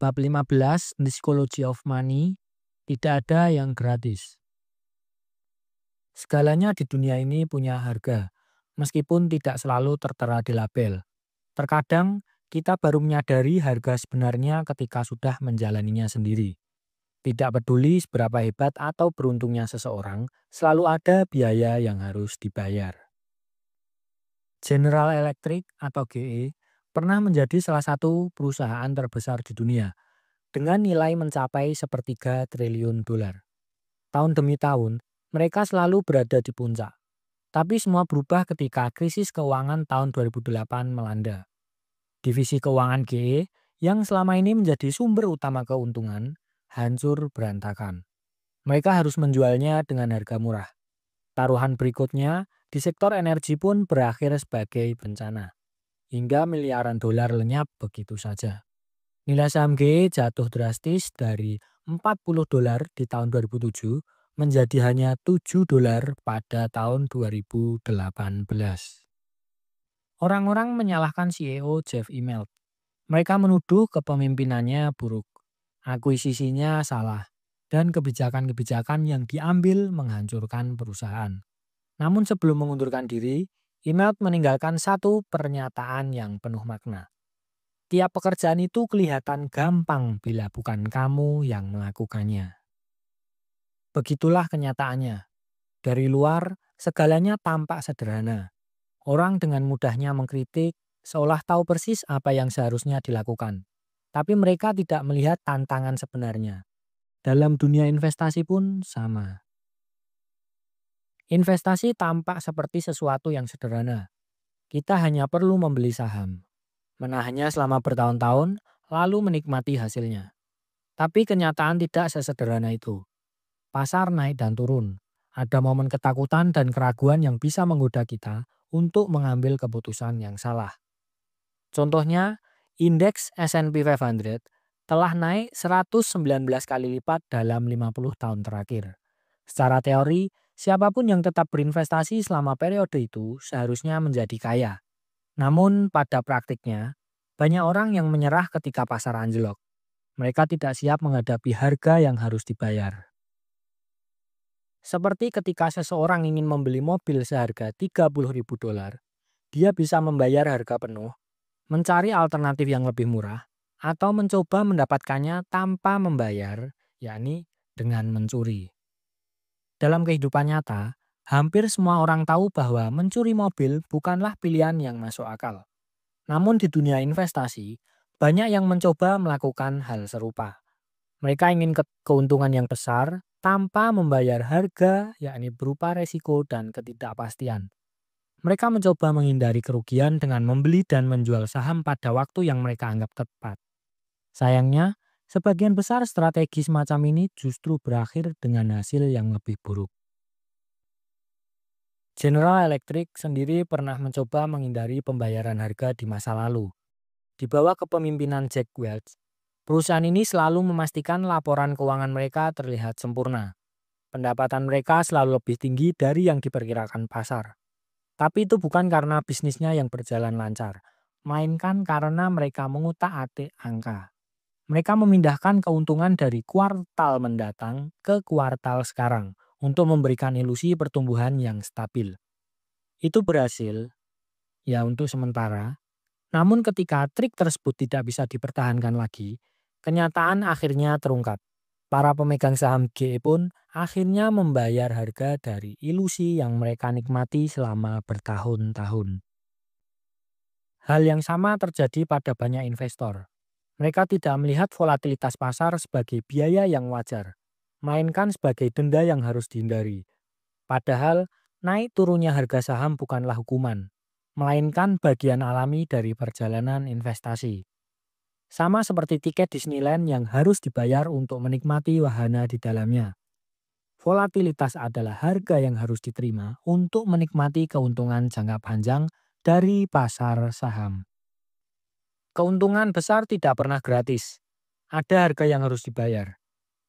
Bab 15 The Psychology of Money, tidak ada yang gratis. Segalanya di dunia ini punya harga, meskipun tidak selalu tertera di label. Terkadang kita baru menyadari harga sebenarnya ketika sudah menjalaninya sendiri. Tidak peduli seberapa hebat atau beruntungnya seseorang, selalu ada biaya yang harus dibayar. General Electric atau GE pernah menjadi salah satu perusahaan terbesar di dunia dengan nilai mencapai $1/3 triliun. Tahun demi tahun, mereka selalu berada di puncak. Tapi semua berubah ketika krisis keuangan tahun 2008 melanda. Divisi keuangan GE yang selama ini menjadi sumber utama keuntungan hancur berantakan. Mereka harus menjualnya dengan harga murah. Taruhan berikutnya di sektor energi pun berakhir sebagai bencana. Hingga miliaran dolar lenyap begitu saja. Nilai saham GE jatuh drastis dari $40 di tahun 2007 menjadi hanya $7 pada tahun 2018. Orang-orang menyalahkan CEO Jeff Immelt. Mereka menuduh kepemimpinannya buruk, akuisisinya salah, dan kebijakan-kebijakan yang diambil menghancurkan perusahaan. Namun sebelum mengundurkan diri, Immelt meninggalkan satu pernyataan yang penuh makna. Tiap pekerjaan itu kelihatan gampang bila bukan kamu yang melakukannya. Begitulah kenyataannya. Dari luar, segalanya tampak sederhana. Orang dengan mudahnya mengkritik, seolah tahu persis apa yang seharusnya dilakukan. Tapi mereka tidak melihat tantangan sebenarnya. Dalam dunia investasi pun sama. Investasi tampak seperti sesuatu yang sederhana. Kita hanya perlu membeli saham, menahannya selama bertahun-tahun, lalu menikmati hasilnya. Tapi kenyataan tidak sesederhana itu. Pasar naik dan turun. Ada momen ketakutan dan keraguan yang bisa menggoda kita untuk mengambil keputusan yang salah. Contohnya, indeks S&P 500 telah naik 119 kali lipat dalam 50 tahun terakhir. Secara teori, siapapun yang tetap berinvestasi selama periode itu seharusnya menjadi kaya. Namun pada praktiknya, banyak orang yang menyerah ketika pasar anjlok. Mereka tidak siap menghadapi harga yang harus dibayar. Seperti ketika seseorang ingin membeli mobil seharga $30.000, dia bisa membayar harga penuh, mencari alternatif yang lebih murah, atau mencoba mendapatkannya tanpa membayar, yakni dengan mencuri. Dalam kehidupan nyata, hampir semua orang tahu bahwa mencuri mobil bukanlah pilihan yang masuk akal. Namun di dunia investasi, banyak yang mencoba melakukan hal serupa. Mereka ingin keuntungan yang besar tanpa membayar harga, yakni berupa resiko dan ketidakpastian. Mereka mencoba menghindari kerugian dengan membeli dan menjual saham pada waktu yang mereka anggap tepat. Sayangnya, sebagian besar strategi semacam ini justru berakhir dengan hasil yang lebih buruk. General Electric sendiri pernah mencoba menghindari pembayaran harga di masa lalu. Di bawah kepemimpinan Jack Welch, perusahaan ini selalu memastikan laporan keuangan mereka terlihat sempurna. Pendapatan mereka selalu lebih tinggi dari yang diperkirakan pasar. Tapi itu bukan karena bisnisnya yang berjalan lancar, melainkan karena mereka mengutak-atik angka. Mereka memindahkan keuntungan dari kuartal mendatang ke kuartal sekarang untuk memberikan ilusi pertumbuhan yang stabil. Itu berhasil, ya untuk sementara. Namun ketika trik tersebut tidak bisa dipertahankan lagi, kenyataan akhirnya terungkap. Para pemegang saham GE pun akhirnya membayar harga dari ilusi yang mereka nikmati selama bertahun-tahun. Hal yang sama terjadi pada banyak investor. Mereka tidak melihat volatilitas pasar sebagai biaya yang wajar, melainkan sebagai denda yang harus dihindari. Padahal, naik turunnya harga saham bukanlah hukuman, melainkan bagian alami dari perjalanan investasi. Sama seperti tiket Disneyland yang harus dibayar untuk menikmati wahana di dalamnya. Volatilitas adalah harga yang harus diterima untuk menikmati keuntungan jangka panjang dari pasar saham. Keuntungan besar tidak pernah gratis. Ada harga yang harus dibayar,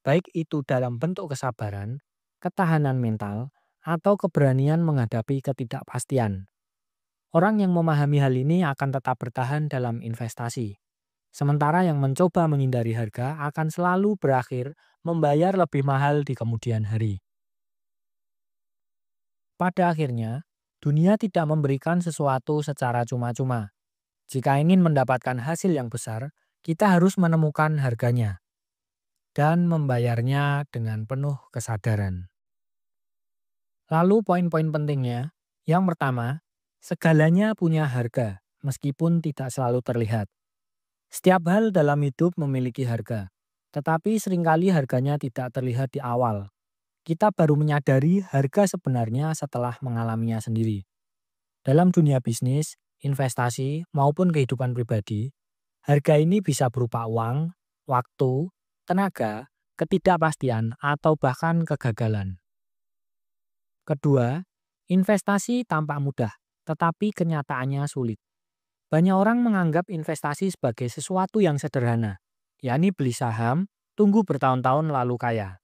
baik itu dalam bentuk kesabaran, ketahanan mental, atau keberanian menghadapi ketidakpastian. Orang yang memahami hal ini akan tetap bertahan dalam investasi. Sementara yang mencoba menghindari harga akan selalu berakhir membayar lebih mahal di kemudian hari. Pada akhirnya, dunia tidak memberikan sesuatu secara cuma-cuma. Jika ingin mendapatkan hasil yang besar, kita harus menemukan harganya dan membayarnya dengan penuh kesadaran. Lalu poin-poin pentingnya, yang pertama, segalanya punya harga meskipun tidak selalu terlihat. Setiap hal dalam hidup memiliki harga, tetapi seringkali harganya tidak terlihat di awal. Kita baru menyadari harga sebenarnya setelah mengalaminya sendiri. Dalam dunia bisnis, investasi, maupun kehidupan pribadi, harga ini bisa berupa uang, waktu, tenaga, ketidakpastian, atau bahkan kegagalan. Kedua, investasi tampak mudah, tetapi kenyataannya sulit. Banyak orang menganggap investasi sebagai sesuatu yang sederhana, yakni beli saham, tunggu bertahun-tahun lalu kaya.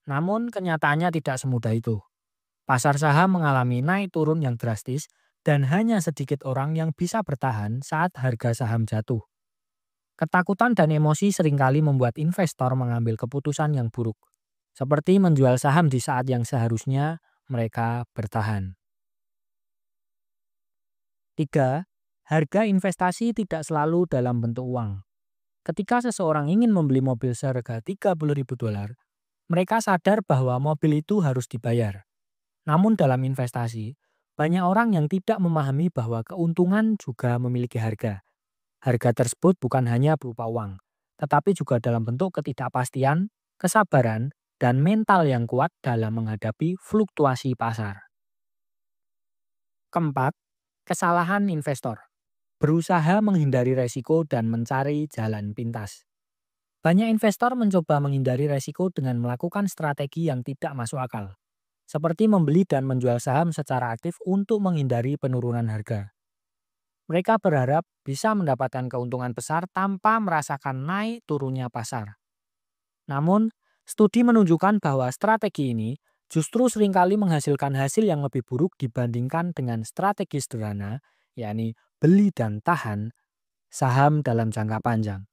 Namun kenyataannya tidak semudah itu. Pasar saham mengalami naik turun yang drastis dan hanya sedikit orang yang bisa bertahan saat harga saham jatuh. Ketakutan dan emosi seringkali membuat investor mengambil keputusan yang buruk, seperti menjual saham di saat yang seharusnya mereka bertahan. 3. Harga investasi tidak selalu dalam bentuk uang. Ketika seseorang ingin membeli mobil seharga $30.000, mereka sadar bahwa mobil itu harus dibayar. Namun dalam investasi, banyak orang yang tidak memahami bahwa keuntungan juga memiliki harga. Harga tersebut bukan hanya berupa uang, tetapi juga dalam bentuk ketidakpastian, kesabaran, dan mental yang kuat dalam menghadapi fluktuasi pasar. Keempat, kesalahan investor. Berusaha menghindari resiko dan mencari jalan pintas. Banyak investor mencoba menghindari resiko dengan melakukan strategi yang tidak masuk akal, seperti membeli dan menjual saham secara aktif untuk menghindari penurunan harga. Mereka berharap bisa mendapatkan keuntungan besar tanpa merasakan naik turunnya pasar. Namun, studi menunjukkan bahwa strategi ini justru seringkali menghasilkan hasil yang lebih buruk dibandingkan dengan strategi sederhana, yakni beli dan tahan saham dalam jangka panjang.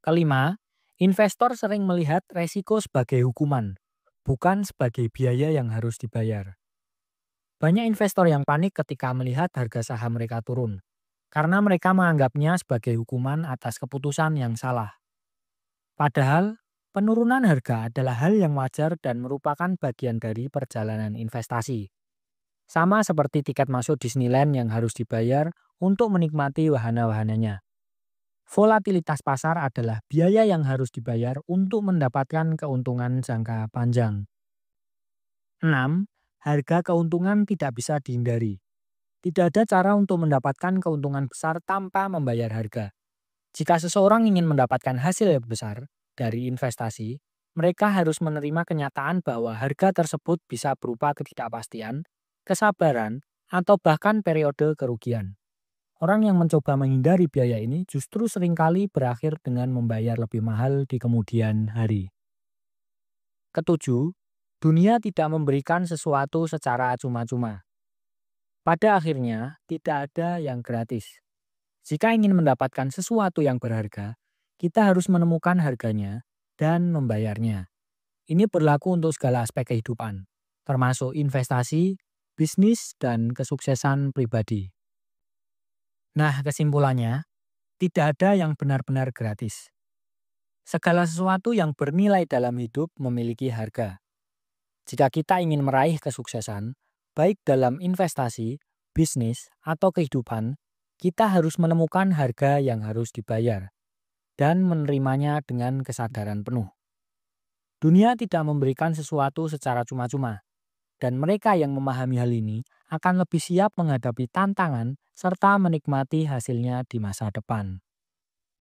Kelima, investor sering melihat resiko sebagai hukuman, bukan sebagai biaya yang harus dibayar. Banyak investor yang panik ketika melihat harga saham mereka turun, karena mereka menganggapnya sebagai hukuman atas keputusan yang salah. Padahal, penurunan harga adalah hal yang wajar dan merupakan bagian dari perjalanan investasi. Sama seperti tiket masuk Disneyland yang harus dibayar untuk menikmati wahana-wahananya. Volatilitas pasar adalah biaya yang harus dibayar untuk mendapatkan keuntungan jangka panjang. 6. Harga keuntungan tidak bisa dihindari. Tidak ada cara untuk mendapatkan keuntungan besar tanpa membayar harga. Jika seseorang ingin mendapatkan hasil yang besar dari investasi, mereka harus menerima kenyataan bahwa harga tersebut bisa berupa ketidakpastian, kesabaran, atau bahkan periode kerugian. Orang yang mencoba menghindari biaya ini justru seringkali berakhir dengan membayar lebih mahal di kemudian hari. Ketujuh, dunia tidak memberikan sesuatu secara cuma-cuma. Pada akhirnya, tidak ada yang gratis. Jika ingin mendapatkan sesuatu yang berharga, kita harus menemukan harganya dan membayarnya. Ini berlaku untuk segala aspek kehidupan, termasuk investasi, bisnis, dan kesuksesan pribadi. Nah, kesimpulannya, tidak ada yang benar-benar gratis. Segala sesuatu yang bernilai dalam hidup memiliki harga. Jika kita ingin meraih kesuksesan, baik dalam investasi, bisnis, atau kehidupan, kita harus menemukan harga yang harus dibayar dan menerimanya dengan kesadaran penuh. Dunia tidak memberikan sesuatu secara cuma-cuma, dan mereka yang memahami hal ini akan lebih siap menghadapi tantangan serta menikmati hasilnya di masa depan.